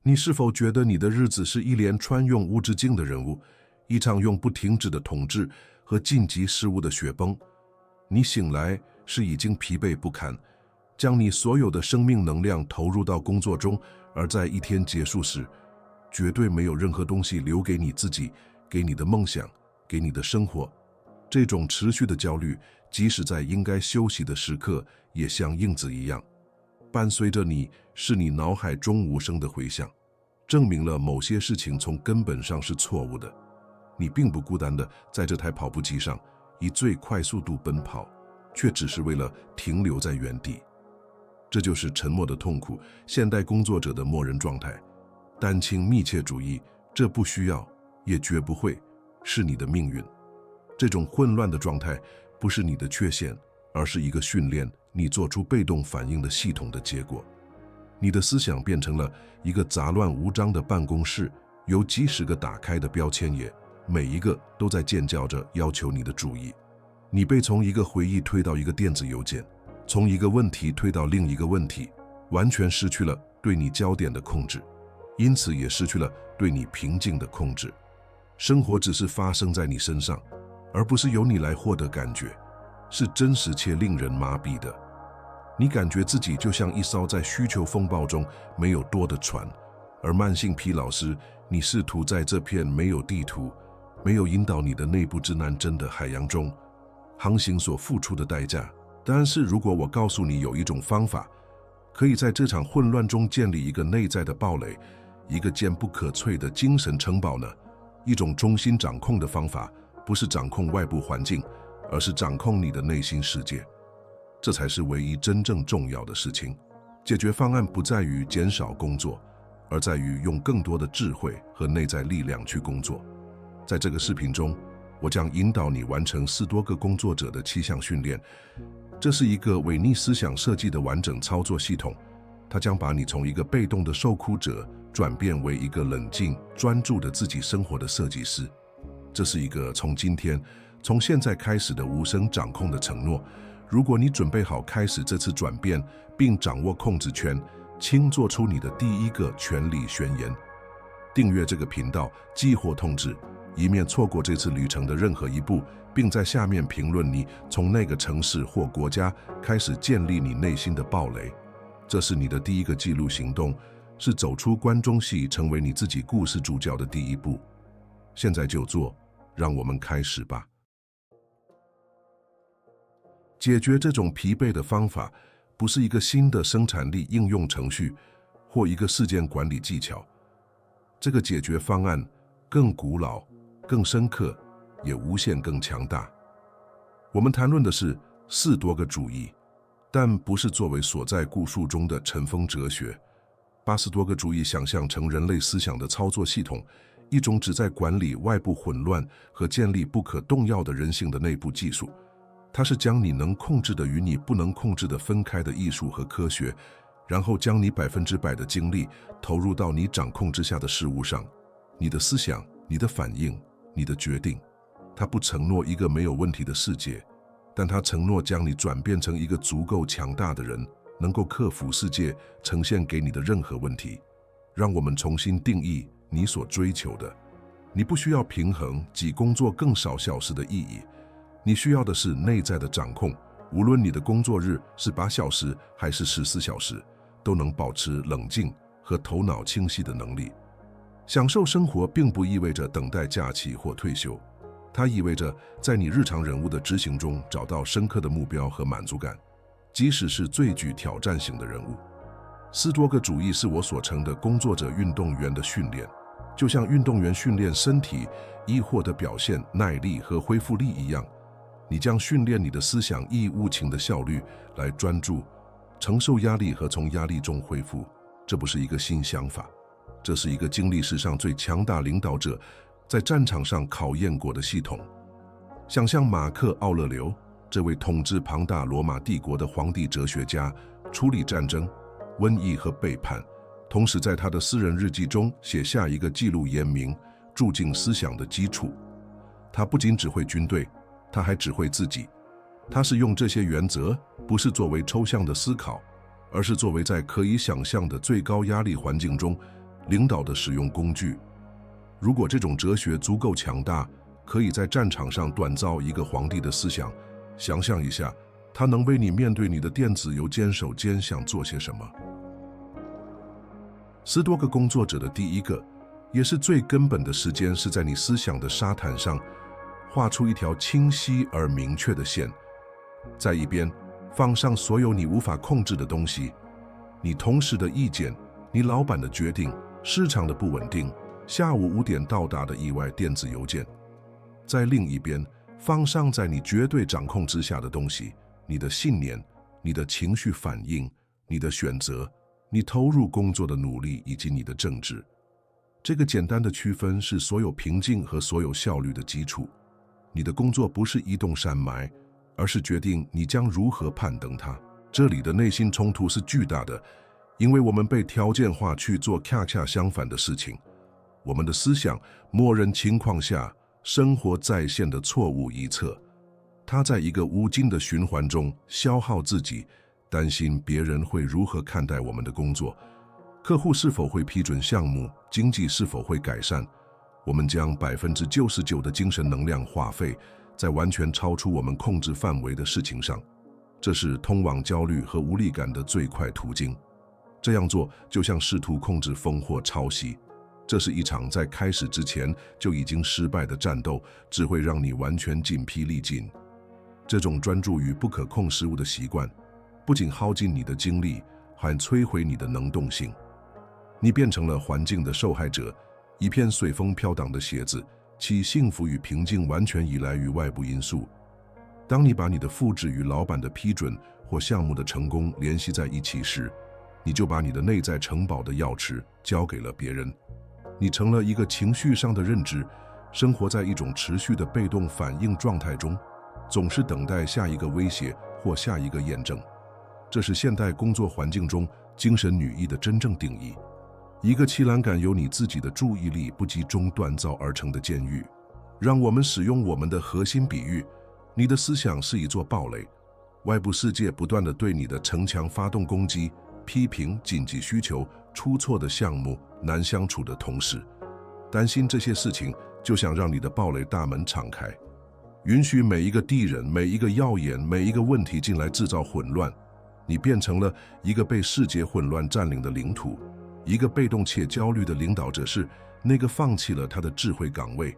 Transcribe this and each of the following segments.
你是否觉得你的日子是一连穿用无止境的任务，一场永不停止的统治和紧急事务的雪崩？你醒来是已经疲惫不堪，将你所有的生命能量投入到工作中，而在一天结束时，绝对没有任何东西留给你自己，给你的梦想，给你的生活。这种持续的焦虑，即使在应该休息的时刻，也像影子一样，伴随着你，是你脑海中无声的回响，证明了某些事情从根本上是错误的。你并不孤单的在这台跑步机上，以最快速度奔跑，却只是为了停留在原地。这就是沉默的痛苦，现代工作者的默认状态。单亲密切主义，这不需要，也绝不会，是你的命运。这种混乱的状态不是你的缺陷，而是一个训练你做出被动反应的系统的结果。你的思想变成了一个杂乱无章的办公室，有几十个打开的标签页，每一个都在尖叫着要求你的注意。你被从一个回忆推到一个电子邮件，从一个问题推到另一个问题，完全失去了对你焦点的控制，因此也失去了对你平静的控制。生活只是发生在你身上，而不是由你来获得感觉，是真实且令人麻痹的。你感觉自己就像一艘在需求风暴中没有舵的船，而慢性疲劳时，你试图在这片没有地图、没有引导你的内部指南针的海洋中航行所付出的代价。但是如果我告诉你有一种方法，可以在这场混乱中建立一个内在的堡垒，一个坚不可摧的精神城堡呢？一种中心掌控的方法，不是掌控外部环境，而是掌控你的内心世界。这才是唯一真正重要的事情。解决方案不在于减少工作，而在于用更多的智慧和内在力量去工作。在这个视频中，我将引导你完成4多个工作者的7项训练。这是一个为逆思想设计的完整操作系统，它将把你从一个被动的受苦者转变为一个冷静、专注的自己生活的设计师。这是一个从现在开始的无声掌控的承诺。如果你准备好开始这次转变，并掌握控制权，请做出你的第一个权利宣言。订阅这个频道，激活通知，以免错过这次旅程的任何一步，并在下面评论你从那个城市或国家开始建立你内心的堡垒。这是你的第一个记录行动，是走出关中戏，成为你自己故事主角的第一步。现在就做，让我们开始吧。解决这种疲惫的方法，不是一个新的生产力应用程序或一个事件管理技巧。这个解决方案更古老、更深刻，也无限更强大。我们谈论的是4多个主义，但不是作为所在故述中的尘封哲学。把4多个主义想象成人类思想的操作系统，一种旨在管理外部混乱和建立不可动摇的人性的内部技术。它是将你能控制的与你不能控制的分开的艺术和科学，然后将你100%的精力投入到你掌控之下的事物上，你的思想、你的反应、你的决定。它不承诺一个没有问题的世界，但它承诺将你转变成一个足够强大的人，能够克服世界呈现给你的任何问题。让我们重新定义你所追求的。你不需要平衡及工作更少小时的意义，你需要的是内在的掌控。无论你的工作日是8小时还是14小时，都能保持冷静和头脑清晰的能力。享受生活并不意味着等待假期或退休，它意味着在你日常任务的执行中找到深刻的目标和满足感，即使是最具挑战性的任务。4多个主义是我所称的工作者运动员的训练，就像运动员训练身体以获得表现、耐力和恢复力一样。你将训练你的思想以无情的效率来专注、承受压力和从压力中恢复。这不是一个新想法，这是一个经历史上最强大领导者在战场上考验过的系统。想象马克·奥勒留，这位统治庞大罗马帝国的皇帝哲学家，处理战争、瘟疫和背叛，同时在他的私人日记中写下一个记录严明、注进思想的基础。他不仅指挥军队，他还指挥自己。他是用这些原则，不是作为抽象的思考，而是作为在可以想象的最高压力环境中领导的使用工具。如果这种哲学足够强大，可以在战场上锻造一个皇帝的思想，想象一下，它能为你面对你的电子邮件手间想做些什么。10多个工作者的第一个，也是最根本的时间，是在你思想的沙滩上画出一条清晰而明确的线，在一边放上所有你无法控制的东西，你同事的意见，你老板的决定，市场的不稳定，下午5点到达的意外电子邮件。在另一边放上在你绝对掌控之下的东西，你的信念，你的情绪反应，你的选择，你投入工作的努力以及你的政治。这个简单的区分是所有平静和所有效率的基础。你的工作不是移动山脉，而是决定你将如何攀登它。这里的内心冲突是巨大的，因为我们被条件化去做恰恰相反的事情。我们的思想默认情况下生活在线的错误臆测，它在一个无尽的循环中消耗自己，担心别人会如何看待我们的工作，客户是否会批准项目，经济是否会改善。我们将99%的精神能量花费在完全超出我们控制范围的事情上，这是通往焦虑和无力感的最快途径。这样做就像试图控制风或潮汐，这是一场在开始之前就已经失败的战斗，只会让你完全筋疲力尽。这种专注于不可控事物的习惯，不仅耗尽你的精力，还摧毁你的能动性。你变成了环境的受害者，一片随风飘荡的鞋子，其幸福与平静完全依赖于外部因素。当你把你的复制与老板的批准或项目的成功联系在一起时，你就把你的内在城堡的钥匙交给了别人。你成了一个情绪上的认知，生活在一种持续的被动反应状态中，总是等待下一个威胁或下一个验证。这是现代工作环境中精神女役的真正定义。一个期栏杆由你自己的注意力不集中锻造而成的监狱。让我们使用我们的核心比喻，你的思想是一座堡垒，外部世界不断地对你的城墙发动攻击，批评、紧急需求、出错的项目、难相处的同事。担心这些事情，就想让你的堡垒大门敞开，允许每一个敌人、每一个谣言、每一个问题进来制造混乱。你变成了一个被世界混乱占领的领土。一个被动且焦虑的领导者是那个放弃了他的智慧岗位，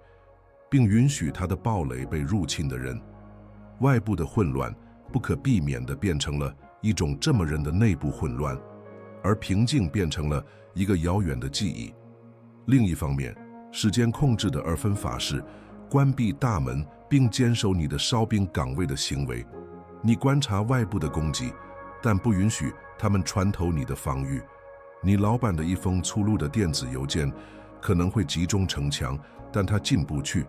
并允许他的堡垒被入侵的人。外部的混乱不可避免地变成了一种这么人的内部混乱，而平静变成了一个遥远的记忆。另一方面，时间控制的2分法是关闭大门并坚守你的哨兵岗位的行为。你观察外部的攻击，但不允许他们穿透你的防御。你老板的一封粗鲁的电子邮件可能会击中城墙，但它进不去。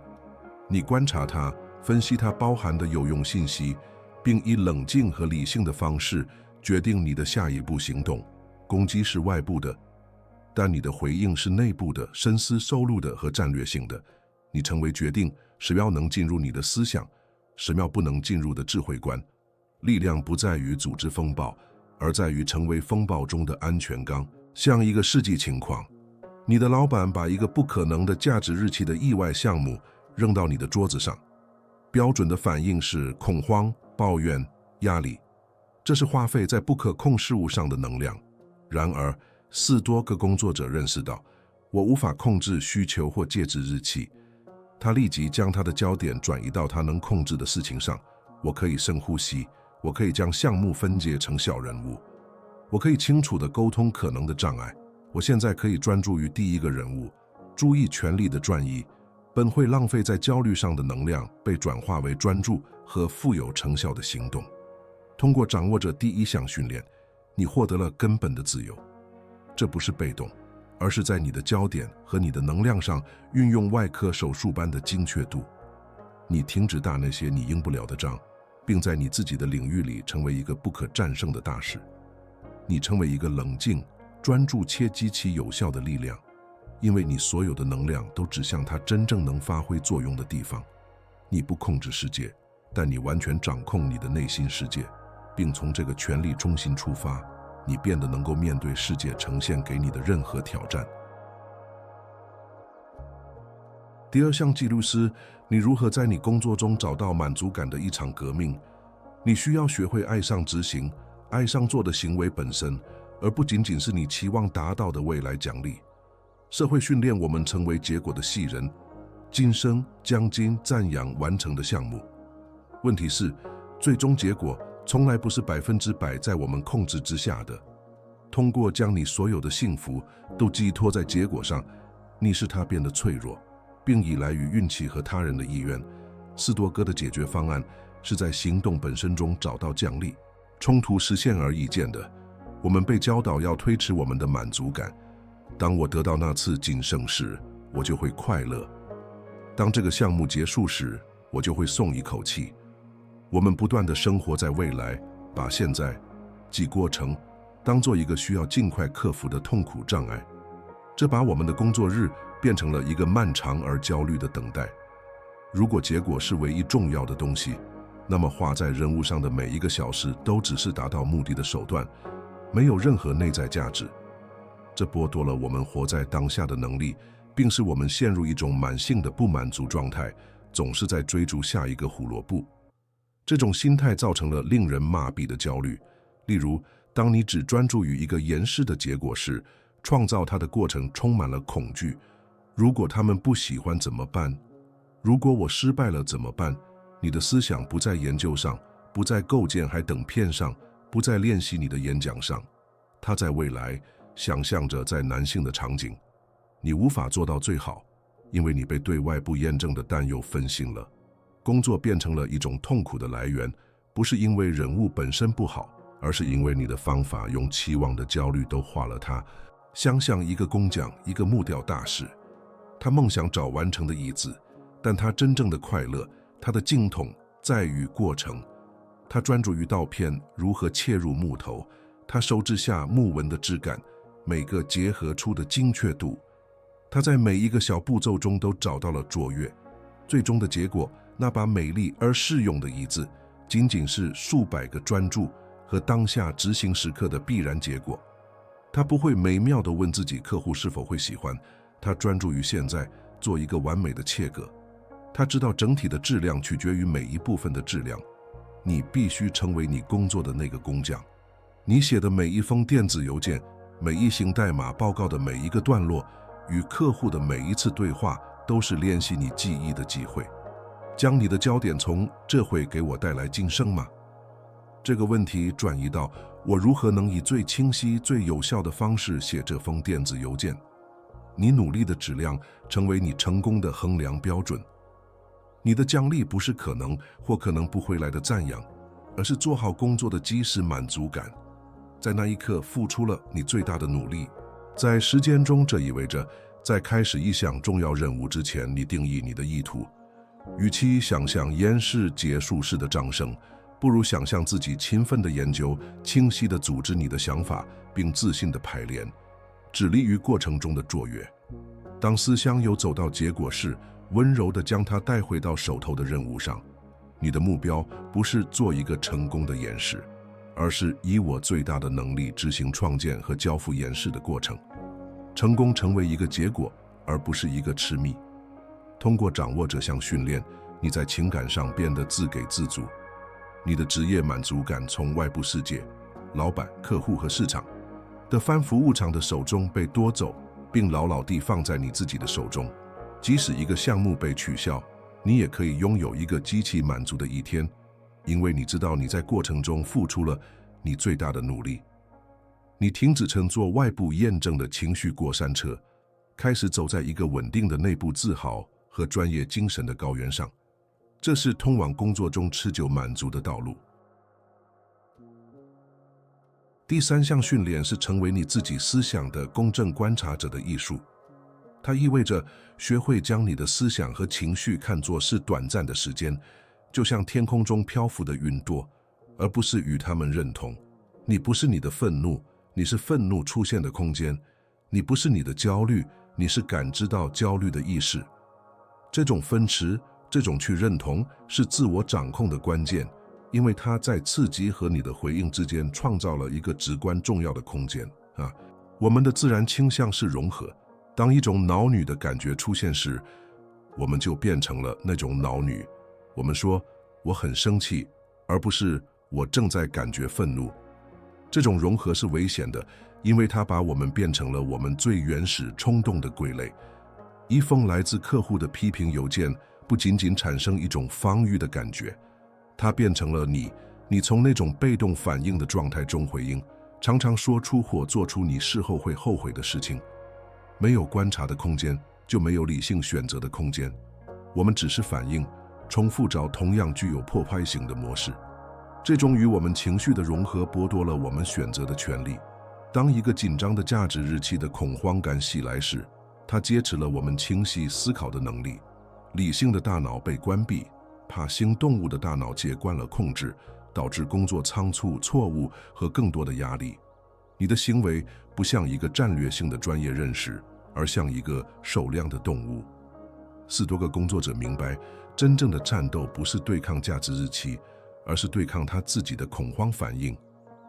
你观察它，分析它包含的有用信息，并以冷静和理性的方式决定你的下一步行动。攻击是外部的，但你的回应是内部的、深思熟虑的和战略性的。你成为决定10秒能进入你的思想，10秒不能进入的智慧观。力量不在于组织风暴，而在于成为风暴中的安全港。像一个世纪情况，你的老板把一个不可能的价值日期的意外项目扔到你的桌子上，标准的反应是恐慌、抱怨、压力，这是花费在不可控事物上的能量。然而，4多个工作者认识到，我无法控制需求或截止日期。他立即将他的焦点转移到他能控制的事情上。我可以深呼吸，我可以将项目分解成小任务，我可以清楚地沟通可能的障碍。我现在可以专注于第一个人物，注意权力的转移，本会浪费在焦虑上的能量被转化为专注和富有成效的行动。通过掌握着第一项训练，你获得了根本的自由。这不是被动，而是在你的焦点和你的能量上运用外科手术般的精确度。你停止打那些你赢不了的仗，并在你自己的领域里成为一个不可战胜的大师。你成为一个冷静、专注且极其有效的力量，因为你所有的能量都指向它真正能发挥作用的地方。你不控制世界，但你完全掌控你的内心世界，并从这个权力中心出发，你变得能够面对世界呈现给你的任何挑战。第二项纪律是你如何在你工作中找到满足感的一场革命。你需要学会爱上执行，爱上做的行为本身，而不仅仅是你期望达到的未来奖励。社会训练我们成为结果的细人，晋升、奖金、赞扬完成的项目。问题是，最终结果从来不是100%在我们控制之下的。通过将你所有的幸福都寄托在结果上，你使它变得脆弱，并依赖于运气和他人的意愿。斯多哥的解决方案是在行动本身中找到奖励。冲突是显而易见的，我们被教导要推迟我们的满足感。当我得到那次晋升时，我就会快乐；当这个项目结束时，我就会松一口气。我们不断地生活在未来，把现在即过程当做一个需要尽快克服的痛苦障碍，这把我们的工作日变成了一个漫长而焦虑的等待。如果结果是唯一重要的东西，那么花在任务上的每一个小时都只是达到目的的手段，没有任何内在价值。这剥夺了我们活在当下的能力，并使我们陷入一种满性的不满足状态，总是在追逐下一个胡萝卜。这种心态造成了令人麻痹的焦虑。例如，当你只专注于一个延时的结果时，创造它的过程充满了恐惧。如果他们不喜欢怎么办？如果我失败了怎么办？你的思想不在研究上，不在构建还等片上，不在练习你的演讲上，它在未来，想象着在男性的场景。你无法做到最好，因为你被对外不验证的担忧分心了。工作变成了一种痛苦的来源，不是因为人物本身不好，而是因为你的方法用期望的焦虑都化了它。想象一个工匠，一个木雕大师，他梦想找完成的椅子，但他真正的快乐，他的精通在于过程。他专注于刀片如何切入木头，他手指下木纹的质感，每个结合处的精确度。他在每一个小步骤中都找到了卓越。最终的结果，那把美丽而适用的椅子，仅仅是数百个专注和当下执行时刻的必然结果。他不会美妙地问自己客户是否会喜欢，他专注于现在，做一个完美的切割。他知道整体的质量取决于每一部分的质量。你必须成为你工作的那个工匠。你写的每一封电子邮件，每一行代码报告的每一个段落，与客户的每一次对话，都是练习你记忆的机会。将你的焦点从这会给我带来晋升吗？这个问题转移到我如何能以最清晰、最有效的方式写这封电子邮件。你努力的质量成为你成功的衡量标准。你的奖励不是可能或可能不回来的赞扬，而是做好工作的即时满足感。在那一刻付出了你最大的努力。在时间中，这意味着在开始一项重要任务之前，你定义你的意图。与其想象延时结束式的掌声，不如想象自己勤奋的研究，清晰地组织你的想法，并自信地排练，致力于过程中的卓越。当思想有走到结果时，温柔地将它带回到手头的任务上。你的目标不是做一个成功的演示，而是以我最大的能力执行创建和交付演示的过程。成功成为一个结果，而不是一个痴迷。通过掌握这项训练，你在情感上变得自给自足。你的职业满足感从外部世界、老板、客户和市场的反服务场的手中被夺走，并牢牢地放在你自己的手中。即使一个项目被取消，你也可以拥有一个极其满足的一天，因为你知道你在过程中付出了你最大的努力。你停止乘坐外部验证的情绪过山车，开始走在一个稳定的内部自豪和专业精神的高原上。这是通往工作中持久满足的道路。第三项训练是成为你自己思想的公正观察者的艺术。它意味着学会将你的思想和情绪看作是短暂的时间，就像天空中漂浮的云朵，而不是与它们认同。你不是你的愤怒，你是愤怒出现的空间；你不是你的焦虑，你是感知到焦虑的意识。这种分持，这种去认同，是自我掌控的关键，因为它在刺激和你的回应之间创造了一个至关重要的空间。我们的自然倾向是融合。当一种恼女的感觉出现时，我们就变成了那种脑女。我们说我很生气，而不是我正在感觉愤怒。这种融合是危险的，因为它把我们变成了我们最原始冲动的傀儡。一封来自客户的批评邮件不仅仅产生一种防御的感觉，它变成了你从那种被动反应的状态中回应，常常说出或做出你事后会后悔的事情。没有观察的空间，就没有理性选择的空间。我们只是反应，重复着同样具有破坏性的模式。这种与我们情绪的融合剥夺了我们选择的权利。当一个紧张的价值日期的恐慌感袭来时，它劫持了我们清晰思考的能力。理性的大脑被关闭，怕行动物的大脑接惯了控制，导致工作仓促、错误和更多的压力。你的行为不像一个战略性的专业认识，而像一个手量的动物。40多个工作者明白，真正的战斗不是对抗价值日期，而是对抗他自己的恐慌反应。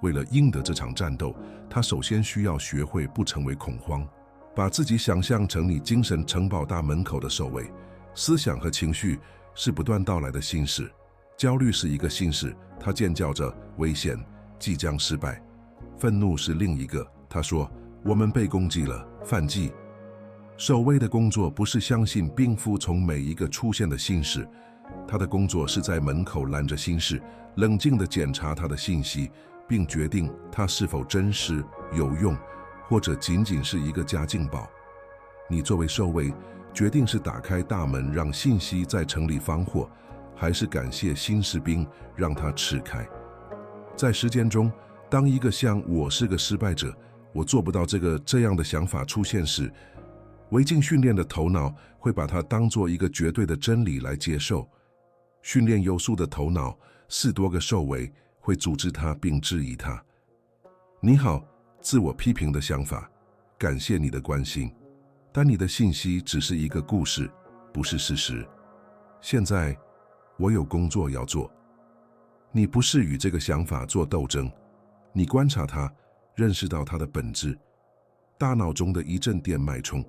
为了赢得这场战斗，他首先需要学会不成为恐慌，把自己想象成你精神城堡大门口的守卫。思想和情绪是不断到来的心事，焦虑是一个心事，它尖叫着危险，即将失败。愤怒是另一个，他说我们被攻击了，反击。守卫的工作不是相信并服从每一个出现的心事，他的工作是在门口拦着心事，冷静地检查他的信息，并决定它是否真实、有用，或者仅仅是一个假警报。你作为守卫，决定是打开大门让信息在城里放火，还是感谢新士兵让它吃开。在实践中，当一个像我是个失败者，我做不到这样的想法出现时，违禁训练的头脑会把它当作一个绝对的真理来接受。训练有素的头脑40多个守卫会组织它并质疑它。你好，自我批评的想法，感谢你的关心，但你的信息只是一个故事，不是事实。现在我有工作要做。你不是与这个想法做斗争，你观察它，认识到它的本质，大脑中的一阵电脉冲，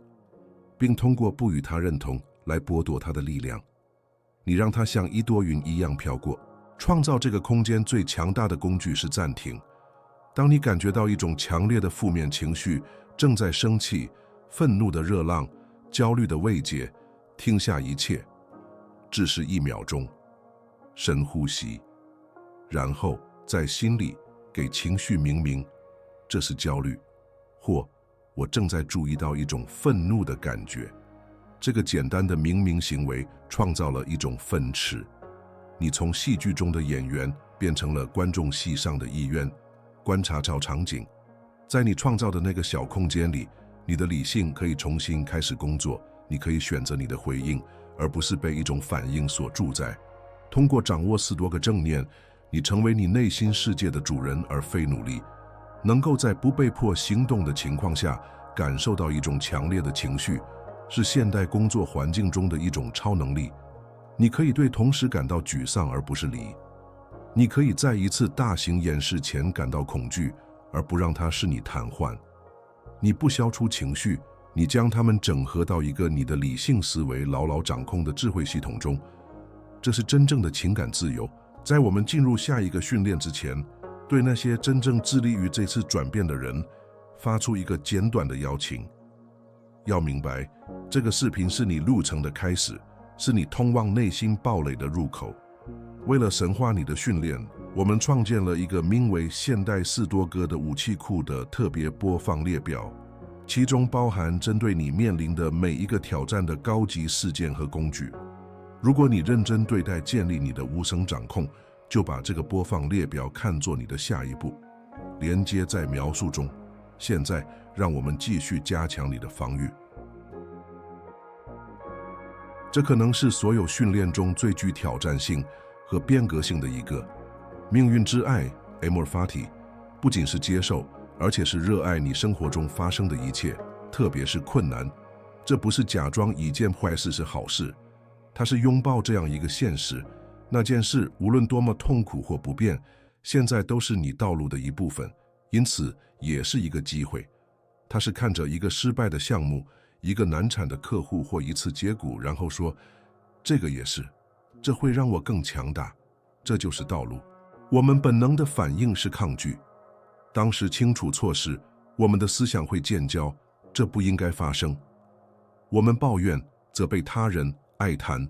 并通过不与它认同来剥夺它的力量。你让它像一朵云一样飘过。创造这个空间最强大的工具是暂停。当你感觉到一种强烈的负面情绪正在升起，愤怒的热浪，焦虑的慰藉，停下一切，只是1秒钟，深呼吸，然后在心里给情绪命名，这是焦虑，或我正在注意到一种愤怒的感觉。这个简单的命名行为创造了一种分池。你从戏剧中的演员变成了观众席上的议员。观察找场景，在你创造的那个小空间里，你的理性可以重新开始工作。你可以选择你的回应，而不是被一种反应所主宰。通过掌握40多个正念，你成为你内心世界的主人，而非奴隶。能够在不被迫行动的情况下感受到一种强烈的情绪，是现代工作环境中的一种超能力。你可以对同时感到沮丧而不是离。你可以在一次大型演示前感到恐惧，而不让它使你瘫痪。你不消除情绪，你将它们整合到一个你的理性思维牢牢掌控的智慧系统中。这是真正的情感自由。在我们进入下一个训练之前，对那些真正致力于这次转变的人，发出一个简短的邀请。要明白，这个视频是你路程的开始，是你通往内心堡垒的入口。为了深化你的训练，我们创建了一个名为现代40多个的武器库的特别播放列表，其中包含针对你面临的每一个挑战的高级事件和工具。如果你认真对待建立你的无声掌控，就把这个播放列表看作你的下一步。连接在描述中。现在，让我们继续加强你的防御。这可能是所有训练中最具挑战性和变革性的一个。命运之爱 （Amor Fati） 不仅是接受，而且是热爱你生活中发生的一切，特别是困难。这不是假装一件坏事是好事，它是拥抱这样一个现实：那件事无论多么痛苦或不便，现在都是你道路的一部分，因此也是一个机会。它是看着一个失败的项目、一个难产的客户或一次接骨，然后说这个也是，这会让我更强大，这就是道路。我们本能的反应是抗拒。当时清楚错时，我们的思想会建交，这不应该发生。我们抱怨、责备他人、爱谈，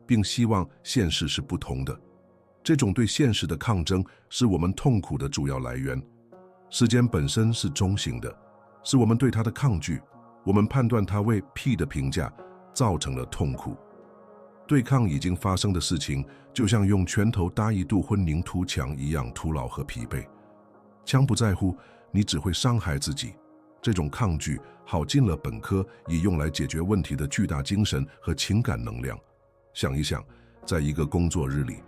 并希望现实是不同的。这种对现实的抗争是我们痛苦的主要来源。时间本身是中性的，是我们对它的抗拒，我们判断它为屁的评价造成了痛苦。对抗已经发生的事情，就像用拳头搭一堵混凝土墙一样徒劳和疲惫。枪不在乎，你只会伤害自己。这种抗拒耗尽了本科以用来解决问题的巨大精神和情感能量。想一想，在一个工作日里，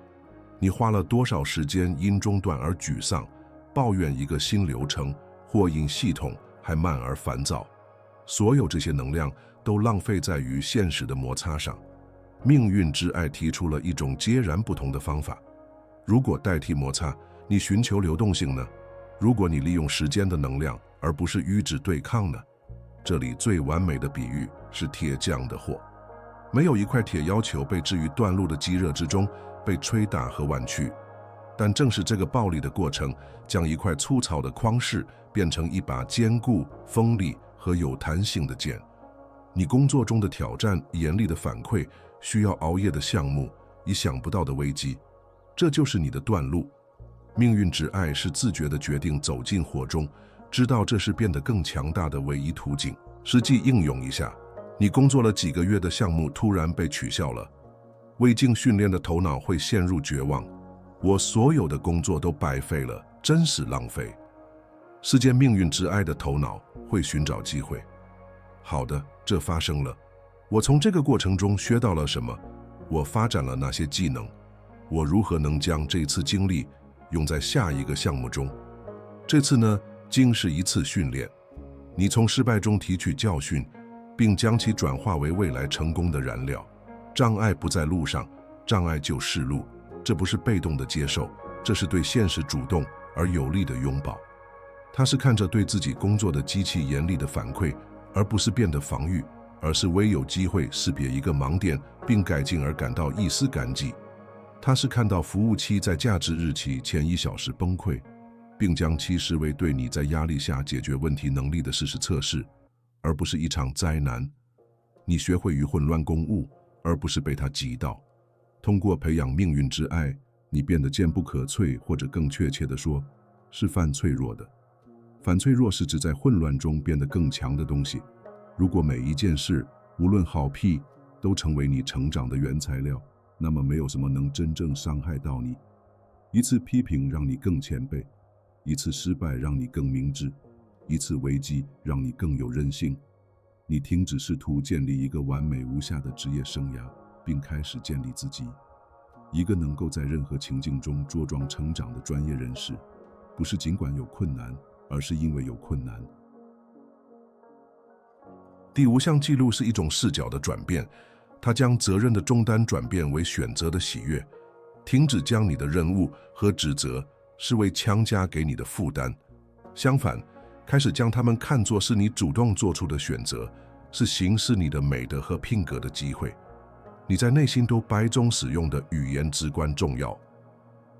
你花了多少时间因中断而沮丧，抱怨一个新流程，或因系统还慢而烦躁？所有这些能量都浪费在与现实的摩擦上。命运之爱提出了一种截然不同的方法。如果代替摩擦，你寻求流动性呢？如果你利用时间的能量，而不是与之对抗呢？这里最完美的比喻是铁匠的火。没有一块铁要求被置于断路的激热之中，被吹打和弯曲。但正是这个暴力的过程，将一块粗糙的框饰变成一把坚固、锋利和有弹性的剑。你工作中的挑战、严厉的反馈、需要熬夜的项目、意想不到的危机，这就是你的断路。命运之爱是自觉地决定走进火中，知道这是变得更强大的唯一途径。实际应用一下，你工作了几个月的项目突然被取消了，未经训练的头脑会陷入绝望。我所有的工作都白费了，真是浪费。世间命运之爱的头脑会寻找机会。好的，这发生了。我从这个过程中学到了什么？我发展了哪些技能？我如何能将这次经历用在下一个项目中？这次呢，竟是一次训练。你从失败中提取教训，并将其转化为未来成功的燃料。障碍不在路上，障碍就是路。这不是被动的接受，这是对现实主动而有力的拥抱。它是看着对自己工作的机器严厉的反馈，而不是变得防御，而是唯有机会识别一个盲点并改进而感到一丝感激。它是看到服务器在价值日期前1小时崩溃，并将其视为对你在压力下解决问题能力的事实测试，而不是一场灾难。你学会与混乱共舞，而不是被它击倒。通过培养命运之爱，你变得坚不可摧，或者更确切地说，是反脆弱的。反脆弱是指在混乱中变得更强的东西。如果每一件事，无论好屁，都成为你成长的原材料，那么没有什么能真正伤害到你。一次批评让你更谦卑，一次失败让你更明智，一次危机让你更有韧性。你停止试图建立一个完美无瑕的职业生涯，并开始建立自己，一个能够在任何情境中茁壮成长的专业人士。不是尽管有困难，而是因为有困难。第5项记录是一种视角的转变，它将责任的重担转变为选择的喜悦。停止将你的任务和指责视为强加给你的负担，相反，开始将它们看作是你主动做出的选择，是行使你的美德和品格的机会。你在内心都白中使用的语言至关重要。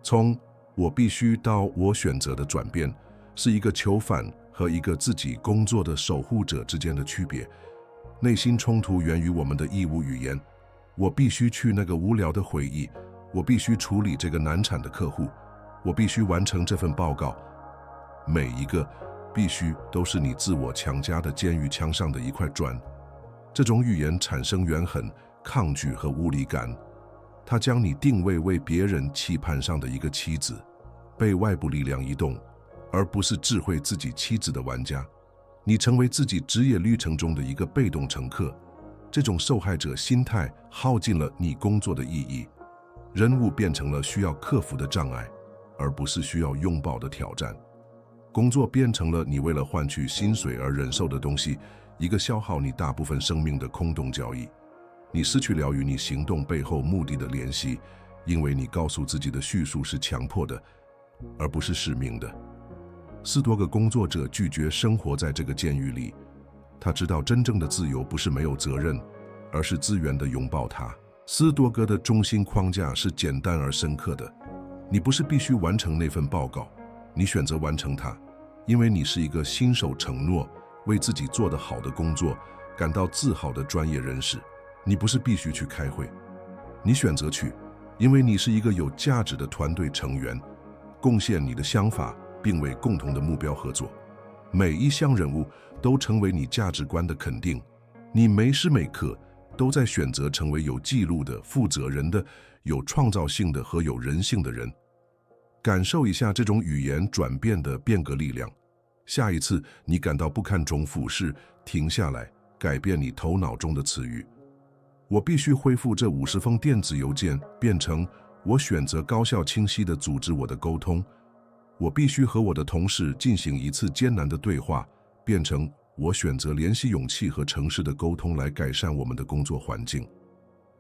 从我必须到我选择的转变，是一个囚犯和一个自己工作的守护者之间的区别。内心冲突源于我们的义务语言。我必须去那个无聊的会议，我必须处理这个难产的客户，我必须完成这份报告。每一个必须都是你自我强加的监狱墙上的一块砖。这种语言产生怨恨、抗拒和无力感，它将你定位为别人棋盘上的一个棋子，被外部力量移动，而不是智慧自己棋子的玩家。你成为自己职业旅程中的一个被动乘客。这种受害者心态耗尽了你工作的意义，任务变成了需要克服的障碍，而不是需要拥抱的挑战。工作变成了你为了换取薪水而忍受的东西，一个消耗你大部分生命的空洞交易。你失去了与你行动背后目的的联系，因为你告诉自己的叙述是强迫的，而不是使命的。40多个工作者拒绝生活在这个监狱里，他知道真正的自由不是没有责任，而是自愿地拥抱它。斯多葛的中心框架是简单而深刻的。你不是必须完成那份报告，你选择完成它，因为你是一个信守承诺、为自己做得好的工作感到自豪的专业人士。你不是必须去开会，你选择去，因为你是一个有价值的团队成员，贡献你的想法，并为共同的目标合作。每一项任务都成为你价值观的肯定。你每时每刻都在选择成为有记录的、负责任的、有创造性的和有人性的人。感受一下这种语言转变的变革力量。下一次你感到不堪重复时，停下来，改变你头脑中的词语。我必须恢复这50封电子邮件，变成我选择高效清晰地组织我的沟通。我必须和我的同事进行一次艰难的对话，变成我选择联系勇气和诚实的沟通来改善我们的工作环境。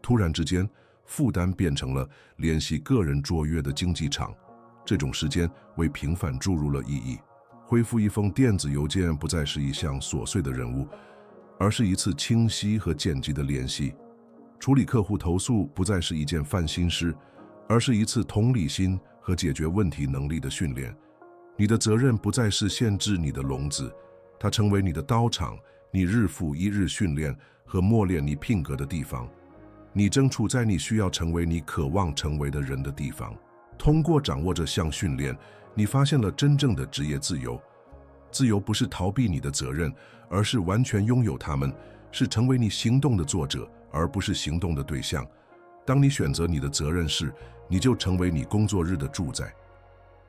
突然之间，负担变成了联系个人卓越的竞技场。这种时间为平凡注入了意义。恢复一封电子邮件不再是一项琐碎的任务，而是一次清晰和简洁的联系。处理客户投诉不再是一件烦心事，而是一次同理心和解决问题能力的训练。你的责任不再是限制你的笼子，它成为你的刀场，你日复一日训练和磨练你品格的地方。你正处在你需要成为你渴望成为的人的地方。通过掌握这项训练，你发现了真正的职业自由。自由不是逃避你的责任，而是完全拥有它们，是成为你行动的作者，而不是行动的对象。当你选择你的责任时，你就成为你工作日的主宰。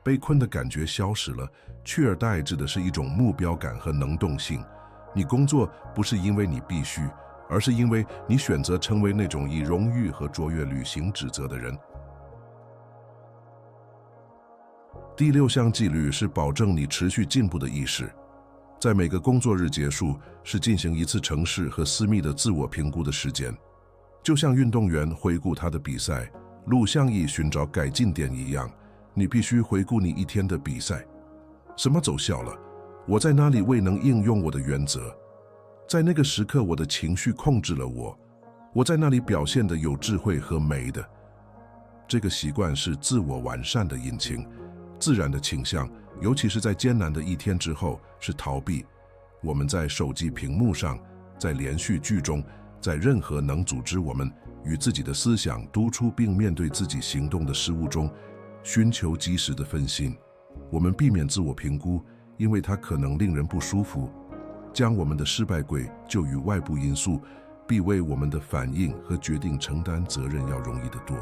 被困的感觉消失了，取而代之的是一种目标感和能动性。你工作不是因为你必须，而是因为你选择成为那种以荣誉和卓越履行职责的人。第6项纪律是保证你持续进步的意识。在每个工作日结束，是进行一次城市和私密的自我评估的时间。就像运动员回顾他的比赛，录像仪寻找改进点一样，你必须回顾你一天的比赛。什么奏效了？我在哪里未能应用我的原则？在那个时刻，我的情绪控制了我。我在那里表现得有智慧和美的。这个习惯是自我完善的引擎。自然的倾向，尤其是在艰难的一天之后，是逃避。我们在手机屏幕上，在连续剧中，在任何能阻止我们与自己的思想督促并面对自己行动的事物中，寻求及时的分心。我们避免自我评估，因为它可能令人不舒服。将我们的失败归咎于外部因素，比为我们的反应和决定承担责任要容易得多。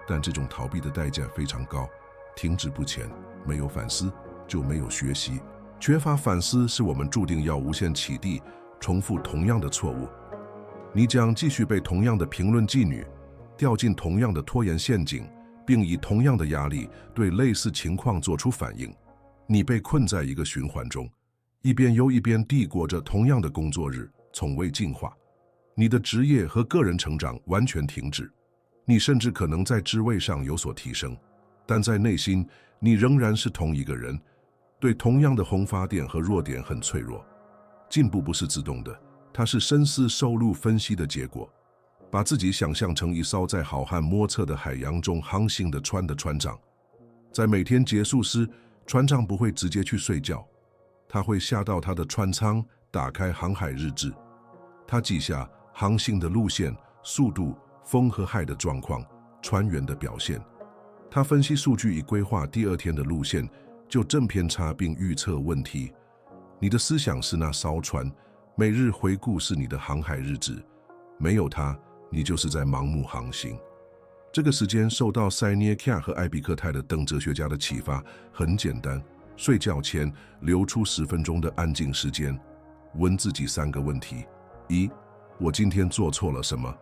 但这种逃避的代价非常高。停滞不前，没有反思就没有学习。缺乏反思是我们注定要无限起地，重复同样的错误。你将继续被同样的评论妓女，掉进同样的拖延陷阱，并以同样的压力对类似情况做出反应。你被困在一个循环中，一边又一边地过着同样的工作日，从未进化。你的职业和个人成长完全停止。你甚至可能在职位上有所提升，但在内心，你仍然是同一个人，对同样的红发点和弱点很脆弱。进步不是自动的，它是深思熟虑分析的结果。把自己想象成一艘在浩瀚莫测的海洋中航行的船的船长，在每天结束时，船长不会直接去睡觉，他会下到他的船舱，打开航海日志，他记下航行的路线、速度、风和海的状况、船员的表现。他分析数据以规划第二天的路线，就正偏差并预测问题。你的思想是那艘船，每日回顾是你的航海日志，没有它，你就是在盲目航行。这个时间受到塞涅卡和艾比克泰的等哲学家的启发，很简单：睡觉前留出10分钟的安静时间，问自己3个问题：一，我今天做错了什么？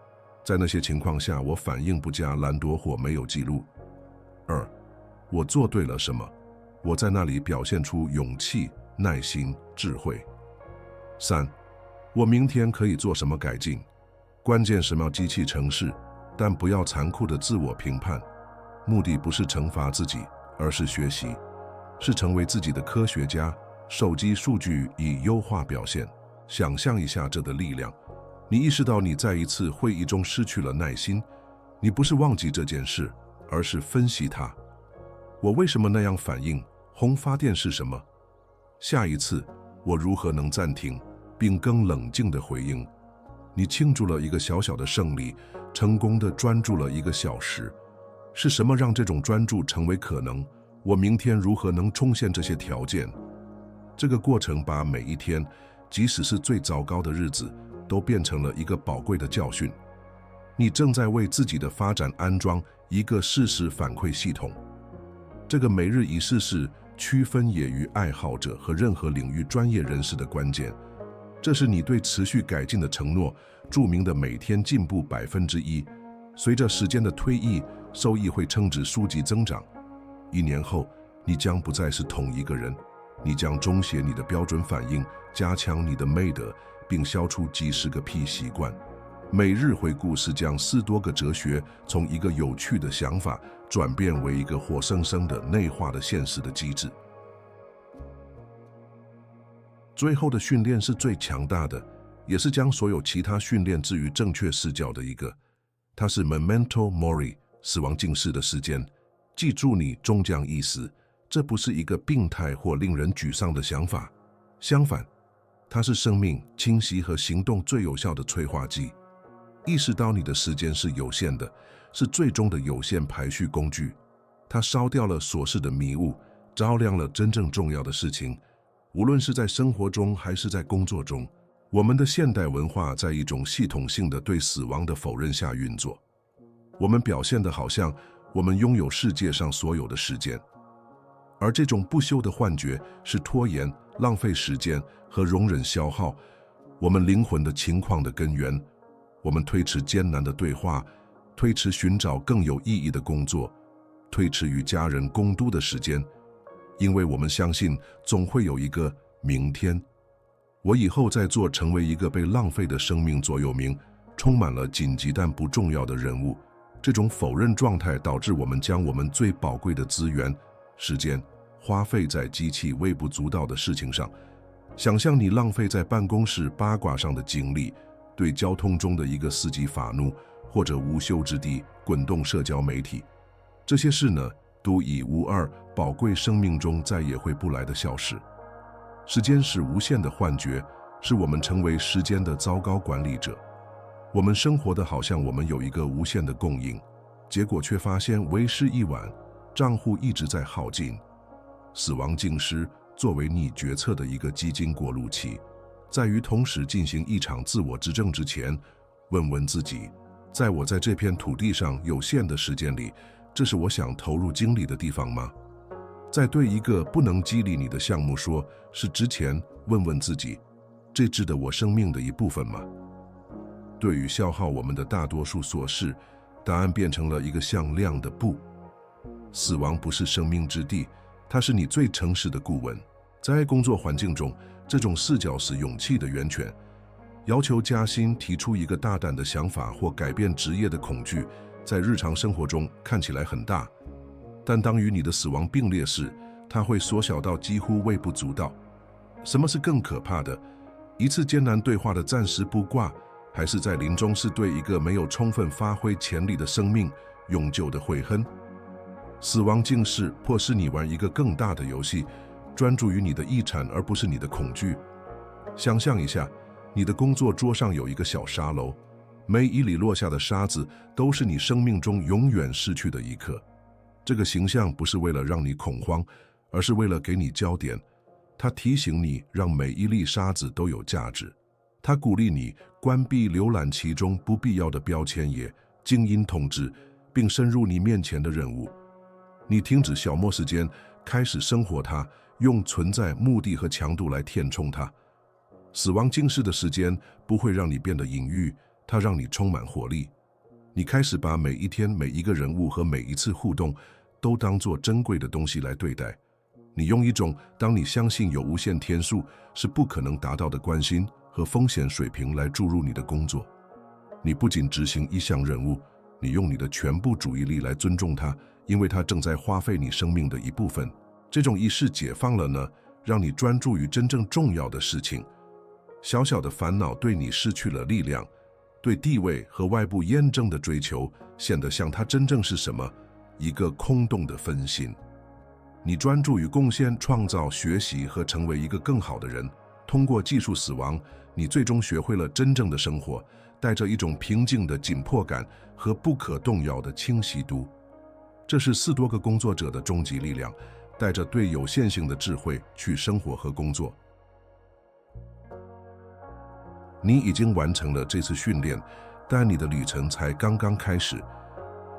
在那些情况下，我反应不佳、懒惰或没有记录。2，我做对了什么？我在那里表现出勇气、耐心、智慧。3，我明天可以做什么改进？关键是要机器程式，但不要残酷的自我评判。目的不是惩罚自己，而是学习，是成为自己的科学家。手机数据以优化表现，想象一下这的力量。你意识到你在一次会议中失去了耐心，你不是忘记这件事，而是分析它。我为什么那样反应？红发电是什么？下一次我如何能暂停，并更冷静地回应？你庆祝了一个小小的胜利，成功地专注了1个小时。是什么让这种专注成为可能？我明天如何能重现这些条件？这个过程把每一天，即使是最糟糕的日子，都变成了一个宝贵的教训。你正在为自己的发展安装一个事实反馈系统。这个每日仪式是区分业余爱好者和任何领域专业人士的关键。这是你对持续改进的承诺，著名的每天进步1%。随着时间的推移，收益会呈指数级增长。1年后，你将不再是同一个人，你将终结你的标准反应，加强你的美德，并消除几十个屁习惯。每日回顾是将40多个哲学从一个有趣的想法转变为一个活生生的内化的现实的机制。最后的训练是最强大的，也是将所有其他训练置于正确视角的一个。它是 Memento Mori 死亡静视的时间，记住你终将一死。这不是一个病态或令人沮丧的想法，相反，它是生命、清晰和行动最有效的催化剂。意识到你的时间是有限的，是最终的有限排序工具。它烧掉了琐事的迷雾，照亮了真正重要的事情。无论是在生活中还是在工作中，我们的现代文化在一种系统性的对死亡的否认下运作。我们表现得好像我们拥有世界上所有的时间，而这种不休的幻觉是拖延、浪费时间和容忍消耗我们灵魂的情况的根源。我们推迟艰难的对话，推迟寻找更有意义的工作，推迟与家人共度的时间，因为我们相信总会有一个明天。我以后在做成为一个被浪费的生命座右铭，充满了紧急但不重要的人物。这种否认状态导致我们将我们最宝贵的资源时间花费在机器微不足道的事情上。想象你浪费在办公室八卦上的精力，对交通中的一个司机发怒，或者无休之地滚动社交媒体。这些事呢，独一无二，宝贵生命中再也回不来的消失。时间是无限的幻觉，是我们成为时间的糟糕管理者。我们生活的好像我们有一个无限的供应，结果却发现为时已晚，账户一直在耗尽。死亡静思作为你决策的一个基金过渡期，在于同时进行一场自我执政之前，问问自己，在我在这片土地上有限的时间里，这是我想投入精力的地方吗？在对一个不能激励你的项目说是之前，问问自己，这值得我生命的一部分吗？对于消耗我们的大多数琐事，答案变成了一个向量的不。死亡不是生命之地，它是你最诚实的顾问。在工作环境中，这种视角是勇气的源泉。要求加薪、提出一个大胆的想法或改变职业的恐惧，在日常生活中看起来很大，但当与你的死亡并列时，它会缩小到几乎微不足道。什么是更可怕的？一次艰难对话的暂时不挂，还是在临终时对一个没有充分发挥潜力的生命永久的悔恨？死亡静视迫使你玩一个更大的游戏，专注于你的遗产而不是你的恐惧。想象一下，你的工作桌上有一个小沙漏，每一粒落下的沙子都是你生命中永远逝去的一刻。这个形象不是为了让你恐慌，而是为了给你焦点。它提醒你，让每一粒沙子都有价值。它鼓励你关闭浏览其中不必要的标签页、静音通知，并深入你面前的任务。你停止消磨时间，开始生活它，用存在、目的和强度来填充它。死亡静视的时间不会让你变得隐喻，它让你充满活力。你开始把每一天、每一个人物和每一次互动都当作珍贵的东西来对待。你用一种当你相信有无限天数是不可能达到的关心和风险水平来注入你的工作。你不仅执行一项任务，你用你的全部注意力来尊重它，因为它正在花费你生命的一部分。这种意识解放了呢，让你专注于真正重要的事情。小小的烦恼对你失去了力量，对地位和外部验证的追求显得像它真正是什么，一个空洞的分心。你专注于贡献、创造、学习和成为一个更好的人。通过技术死亡，你最终学会了真正的生活，带着一种平静的紧迫感和不可动摇的清晰度。这是4多个工作者的终极力量，带着对有限性的智慧去生活和工作。你已经完成了这次训练，但你的旅程才刚刚开始。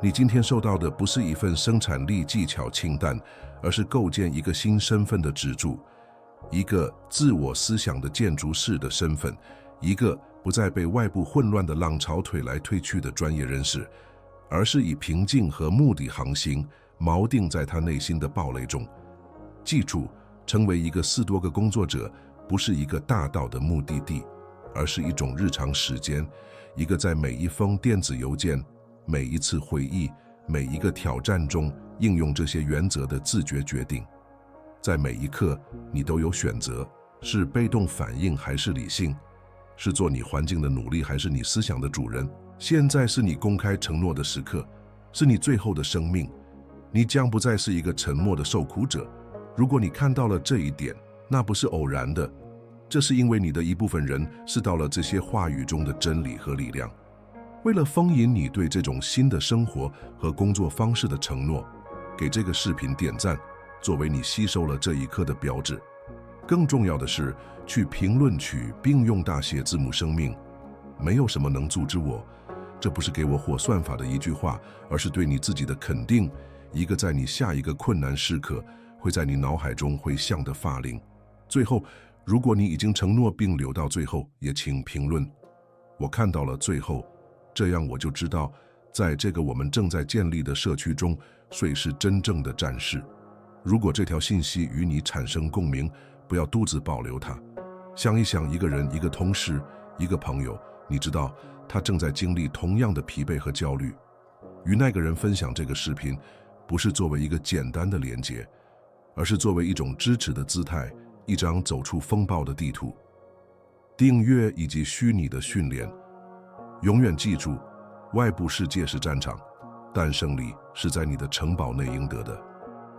你今天受到的不是一份生产力技巧清单，而是构建一个新身份的支柱，一个自我思想的建筑师的身份，一个不再被外部混乱的浪潮推来推去的专业人士，而是以平静和目的航行，锚定在他内心的堡垒中。记住，成为一个4多个工作者不是一个大道的目的地，而是一种日常时间，一个在每一封电子邮件、每一次会议、每一个挑战中应用这些原则的自觉决定。在每一刻，你都有选择，是被动反应还是理性，是做你环境的奴隶还是你思想的主人。现在是你公开承诺的时刻，是你最后的生命，你将不再是一个沉默的受苦者。如果你看到了这一点，那不是偶然的，这是因为你的一部分人识到了这些话语中的真理和力量。为了丰盈你对这种新的生活和工作方式的承诺，给这个视频点赞，作为你吸收了这一刻的标志。更重要的是，去评论区并用大写字母声明，没有什么能阻止我。这不是给我或算法的一句话，而是对你自己的肯定，一个在你下一个困难时刻会在你脑海中回响的发令。最后，如果你已经承诺并留到最后，也请评论我看到了最后，这样我就知道在这个我们正在建立的社区中，谁是真正的战士。如果这条信息与你产生共鸣，不要独自保留它。想一想，一个人、一个同事、一个朋友，你知道他正在经历同样的疲惫和焦虑。与那个人分享这个视频，不是作为一个简单的连结，而是作为一种支持的姿态，一张走出风暴的地图。订阅以及虚拟的训练，永远记住，外部世界是战场，但胜利是在你的城堡内赢得的。